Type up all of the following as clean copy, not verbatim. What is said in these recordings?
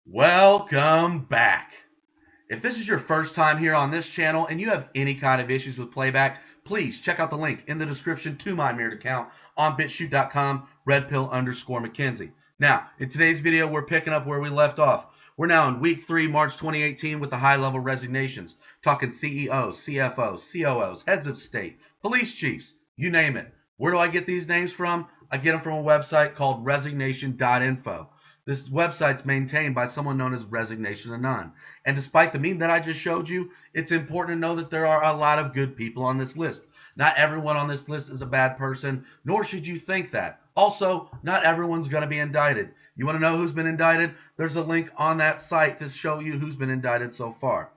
Welcome back. If this is your first time here on this channel and you have any kind of issues with playback, please check out the link in the description to my mirrored account on BitChute.com, redpill_McKenzie. Now, in today's video, we're picking up where we left off. We're now in week 3, March 2018, with the high-level resignations, talking CEOs, CFOs, COOs, heads of state, police chiefs, you name it. Where do I get these names from? I get them from a website called resignation.info. This website's maintained by someone known as Resignation Anon. And despite the meme that I just showed you, it's important to know that there are a lot of good people on this list. Not everyone on this list is a bad person, nor should you think that. Also, not everyone's going to be indicted. You want to know who's been indicted? There's a link on that site to show you who's been indicted so far.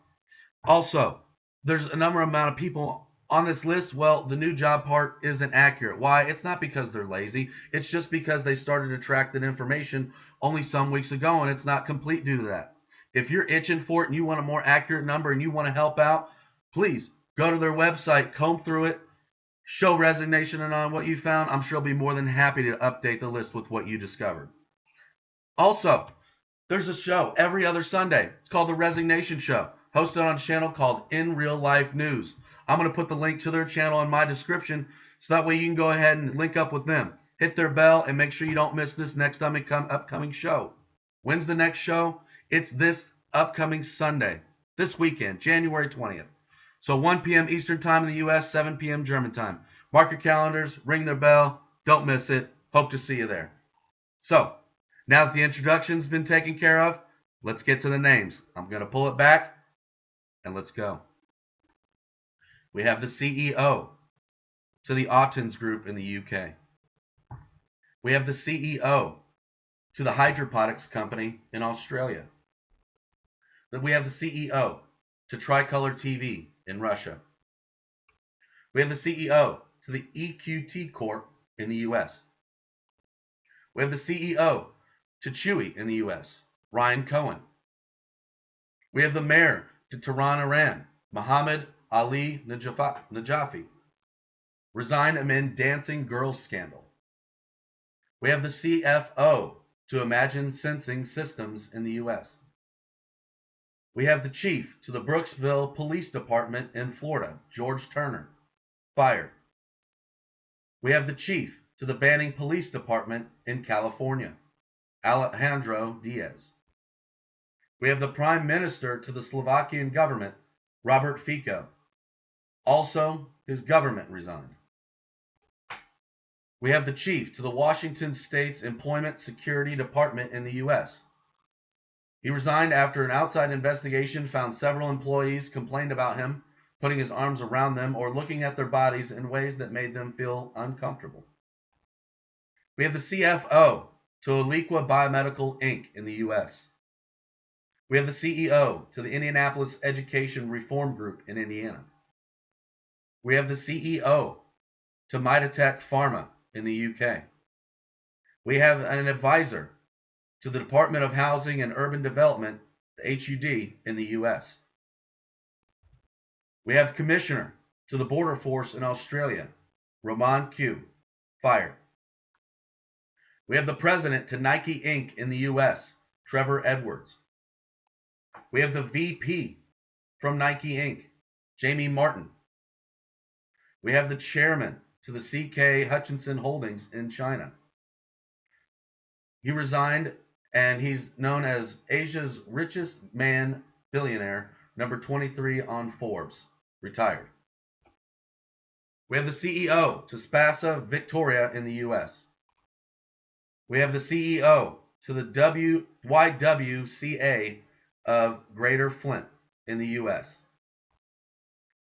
Also, there's a number amount of people on this list. Well, the new job part isn't accurate. Why? It's not because they're lazy. It's just because they started to track that information only some weeks ago, and it's not complete due to that. If you're itching for it and you want a more accurate number and you want to help out, please go to their website, comb through it, show Resignation and on what you found. I'm sure they'll be more than happy to update the list with what you discovered. Also, there's a show every other Sunday. It's called The Resignation Show, hosted on a channel called In Real Life News. I'm going to put the link to their channel in my description so that way you can go ahead and link up with them. Hit their bell and make sure you don't miss this next upcoming show. When's the next show? It's this upcoming Sunday, this weekend, January 20th. So 1 p.m. Eastern Time in the U.S., 7 p.m. German Time. Mark your calendars, ring their bell, don't miss it. Hope to see you there. So, now that the introduction's been taken care of, let's get to the names. I'm going to pull it back, and let's go. We have the CEO to the Autens Group in the UK. We have the CEO to the Hydroponics Company in Australia. Then we have the CEO to Tricolor TV in Russia. We have the CEO to the EQT Corp in the US. We have the CEO to Chewy in the US, Ryan Cohen. We have the mayor to Tehran, Iran, Mohammed Ali Najafi, resigned amid dancing girls scandal. We have the CFO to Imagine Sensing Systems in the US. We have the chief to the Brooksville Police Department in Florida, George Turner, fired. We have the chief to the Banning Police Department in California, Alejandro Diaz. We have the prime minister to the Slovakian government, Robert Fico. Also, his government resigned. We have the chief to the Washington State's Employment Security Department in the U.S. He resigned after an outside investigation found several employees complained about him putting his arms around them or looking at their bodies in ways that made them feel uncomfortable. We have the CFO to Aliqua Biomedical Inc. in the U.S. We have the CEO to the Indianapolis Education Reform Group in Indiana. We have the CEO to Mitatech Pharma in the UK. We have an advisor to the Department of Housing and Urban Development, the HUD, in the US. We have Commissioner to the Border Force in Australia, Roman Q, fired. We have the President to Nike Inc. in the US, Trevor Edwards. We have the VP from Nike Inc., Jamie Martin. We have the Chairman to the CK Hutchinson Holdings in China. He resigned, and he's known as Asia's richest man billionaire, number 23 on Forbes, retired. We have the CEO to Spasa Victoria in the US. We have the CEO to the YWCA of Greater Flint in the US.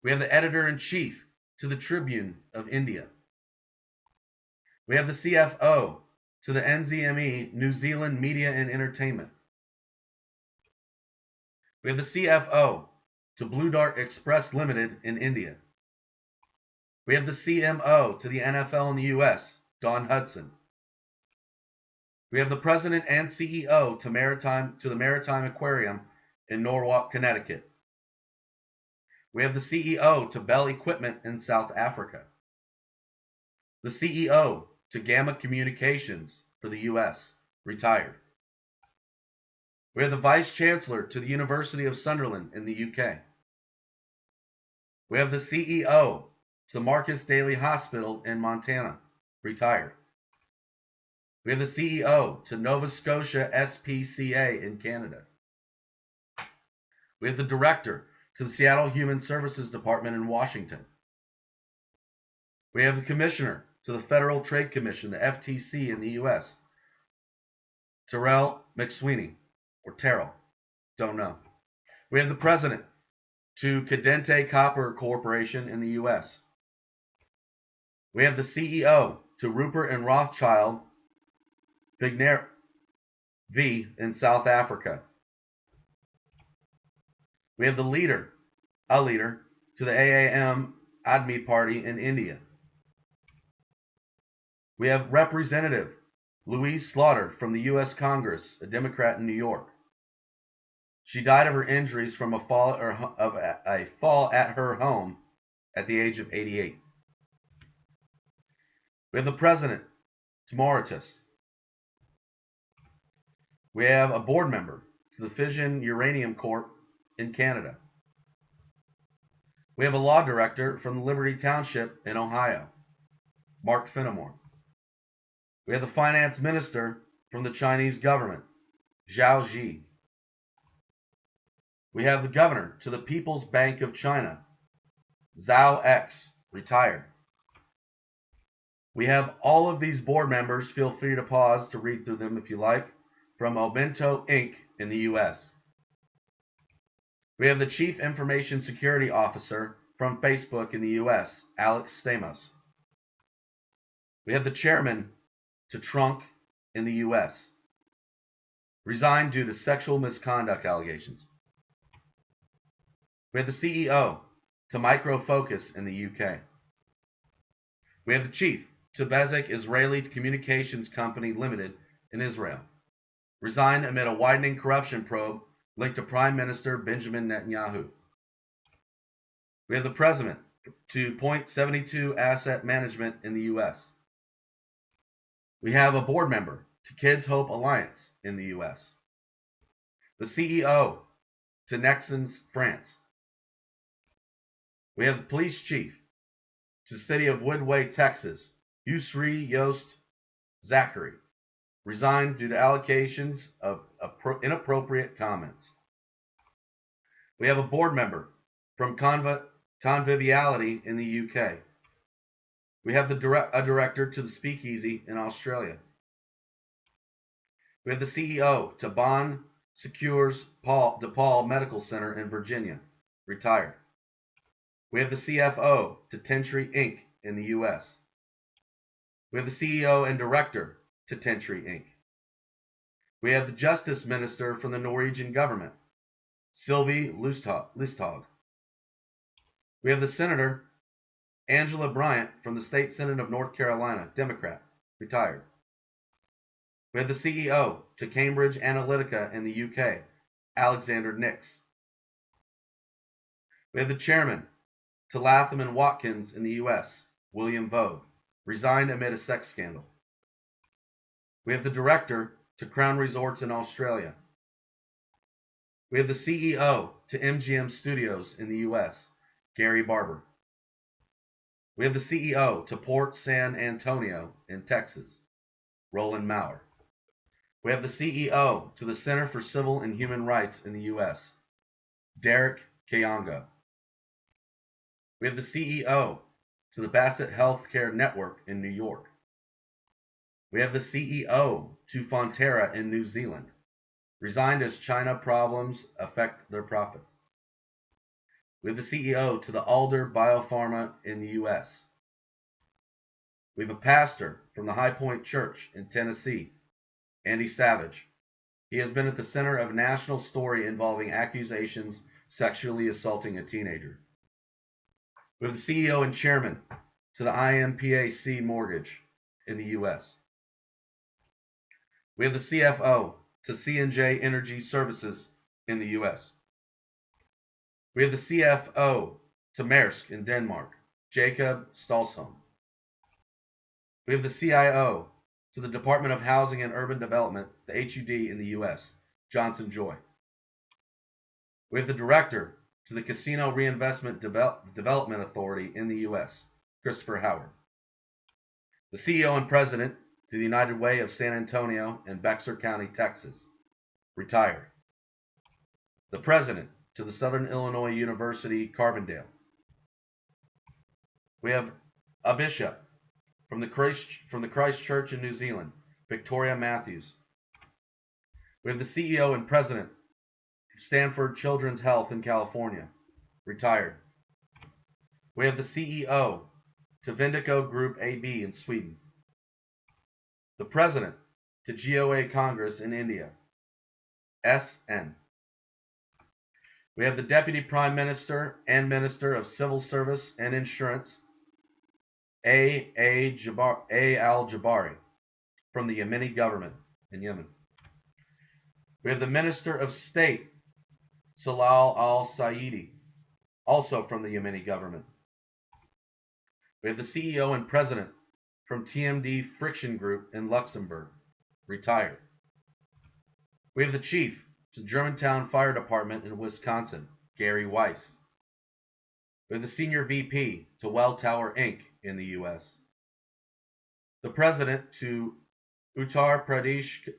We have the editor-in-chief to the Tribune of India. We have the CFO to the NZME, New Zealand Media and Entertainment. We have the CFO to Blue Dart Express Limited in India. We have the CMO to the NFL in the US, Don Hudson. We have the president and CEO to the Maritime Aquarium in Norwalk, Connecticut. We have the CEO to Bell Equipment in South Africa. The CEO to Gamma Communications for the US, retired. We have the Vice Chancellor to the University of Sunderland in the UK. We have the CEO to Marcus Daly Hospital in Montana, retired. We have the CEO to Nova Scotia SPCA in Canada. We have the Director to the Seattle Human Services Department in Washington. We have the Commissioner to the Federal Trade Commission, the FTC in the US, Terrell McSweeney, or Terrell, don't know. We have the President to Cadente Copper Corporation in the US. We have the CEO to Rupert and Rothschild Vigner V in South Africa. We have a leader to the AAM Admi Party in India. We have Representative Louise Slaughter from the U.S. Congress, a Democrat in New York. She died of her injuries from a fall at her home at the age of 88. We have the President to Mauritius. We have a board member to the Fission Uranium Corp in Canada. We have a law director from Liberty Township in Ohio, Mark Finnemore. We have the finance minister from the Chinese government, Zhao Ji. We have the governor to the People's Bank of China, Zhao X, retired. We have all of these board members, feel free to pause to read through them if you like, from Momento Inc. in the US. We have the Chief Information Security Officer from Facebook in the US, Alex Stamos. We have the Chairman to Trunk in the US, resigned due to sexual misconduct allegations. We have the CEO to Micro Focus in the UK. We have the Chief to Bezek Israeli Communications Company Limited in Israel, resigned amid a widening corruption probe linked to Prime Minister Benjamin Netanyahu. We have the President to Point72 Asset Management in the US. We have a board member to Kids Hope Alliance in the US. The CEO to Nexans France. We have the police chief to the city of Woodway, Texas, Yusri Yost Zachary, resigned due to allegations of inappropriate comments. We have a board member from Conviviality in the UK. We have a director to the Speakeasy in Australia. We have the CEO to Bond Secures DePaul Medical Center in Virginia, retired. We have the CFO to Tentry Inc. in the US. We have the CEO and director to Tentry Inc. We have the Justice Minister from the Norwegian government, Sylvie Listhaug. We have the Senator Angela Bryant from the State Senate of North Carolina, Democrat, retired. We have the CEO to Cambridge Analytica in the UK, Alexander Nix. We have the Chairman to Latham and Watkins in the US, William Vogue, resigned amid a sex scandal. We have the Director to Crown Resorts in Australia. We have the CEO to MGM Studios in the US, Gary Barber. We have the CEO to Port San Antonio in Texas, Roland Maurer. We have the CEO to the Center for Civil and Human Rights in the US, Derek Kayongo. We have the CEO to the Bassett Healthcare Network in New York. We have the CEO to Fonterra in New Zealand, resigned as China problems affect their profits. We have the CEO to the Alder Biopharma in the US. We have a pastor from the High Point Church in Tennessee, Andy Savage. He has been at the center of a national story involving accusations sexually assaulting a teenager. We have the CEO and chairman to the IMPAC Mortgage in the US. We have the CFO to C&J Energy Services in the US. We have the CFO to Maersk in Denmark, Jacob Stalsholm. We have the CIO to the Department of Housing and Urban Development, the HUD in the US, Johnson Joy. We have the director to the Casino Reinvestment Development Authority in the U.S., Christopher Howard. The CEO and president to the United Way of San Antonio and Bexar County, Texas, retired. The president to the Southern Illinois University, Carbondale. We have a bishop from the Christ Church in New Zealand, Victoria Matthews. We have the CEO and president of Stanford Children's Health in California, retired. We have the CEO to Vindico Group AB in Sweden. The president to GOA Congress in India, SN. We have the Deputy Prime Minister and Minister of Civil Service and Insurance, A. Al-Jabari, from the Yemeni government in Yemen. We have the Minister of State, Salal al-Saidi, also from the Yemeni government. We have the CEO and President from TMD Friction Group in Luxembourg, retired. We have the Chief to Germantown Fire Department in Wisconsin, Gary Weiss. We have the Senior VP to Welltower Inc. in the U.S. The President to Uttar Pradesh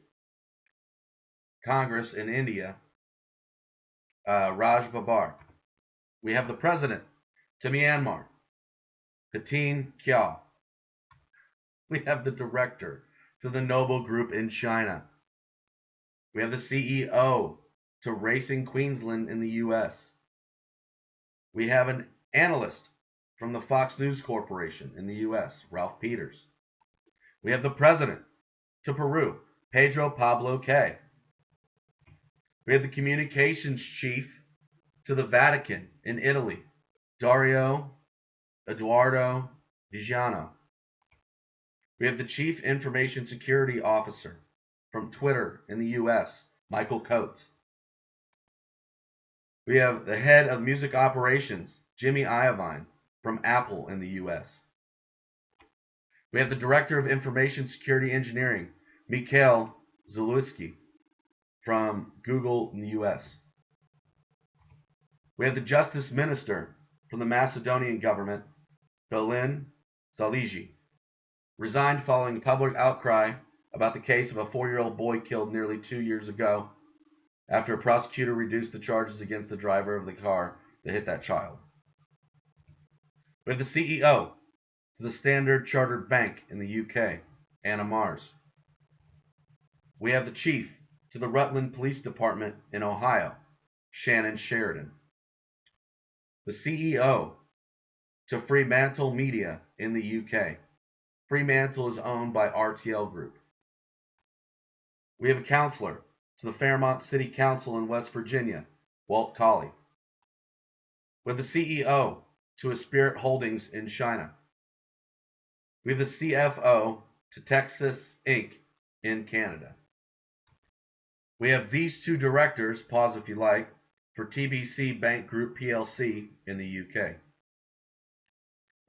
Congress in India, Raj Babar. We have the President to Myanmar, Katin Kyaw. We have the Director to the Noble Group in China. We have the CEO to Racing Queensland in the U.S. We have an analyst from the Fox News Corporation in the U.S., Ralph Peters. We have the President to Peru, Pedro Pablo K. We have the Communications Chief to the Vatican in Italy, Dario Eduardo Vigiano. We have the Chief Information Security Officer from Twitter in the U.S., Michael Coates. We have the Head of Music Operations, Jimmy Iovine, from Apple in the U.S. We have the Director of Information Security Engineering, Mikhail Zalewski, from Google in the U.S. We have the Justice Minister from the Macedonian government, Belin Saligi, resigned following public outcry about the case of a 4-year-old boy killed nearly 2 years ago after a prosecutor reduced the charges against the driver of the car that hit that child. We have the CEO to the Standard Chartered Bank in the UK, Anna Mars. We have the Chief to the Rutland Police Department in Ohio, Shannon Sheridan. The CEO to Fremantle Media in the UK. Fremantle is owned by RTL Group. We have a counselor to the Fairmont City Council in West Virginia, Walt Colley. We have the CEO to Aspirit Holdings in China. We have the CFO to Texas Inc. in Canada. We have these two directors, pause if you like, for TBC Bank Group PLC in the UK.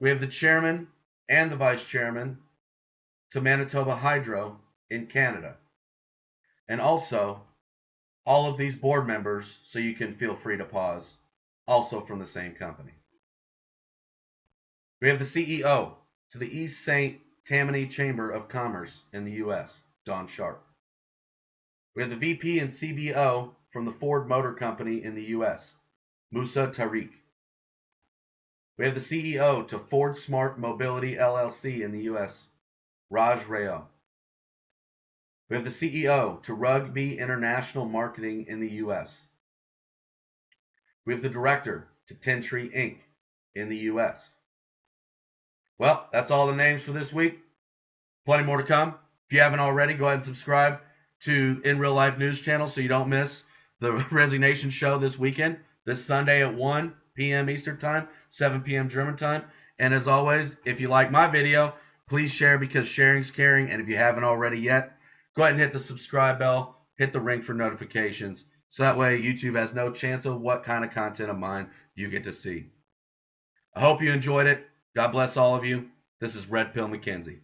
We have the chairman and the vice chairman to Manitoba Hydro in Canada. And also, all of these board members, so you can feel free to pause, also from the same company. We have the CEO to the East St. Tammany Chamber of Commerce in the U.S., Don Sharp. We have the VP and CBO from the Ford Motor Company in the U.S., Musa Tariq. We have the CEO to Ford Smart Mobility LLC in the U.S., Raj Rao. We have the CEO to Rugby International Marketing in the U.S. We have the director to Tentree Inc. in the U.S. Well, that's all the names for this week. Plenty more to come. If you haven't already, go ahead and subscribe to In Real Life News channel so you don't miss the Resignations show this weekend, this Sunday at 1 p.m. Eastern Time, 7 p.m. German Time. And as always, if you like my video, please share because sharing's caring. And if you haven't already yet, go ahead and hit the subscribe bell, hit the ring for notifications. So that way YouTube has no chance of what kind of content of mine you get to see. I hope you enjoyed it. God bless all of you. This is Red Pill McKenzie.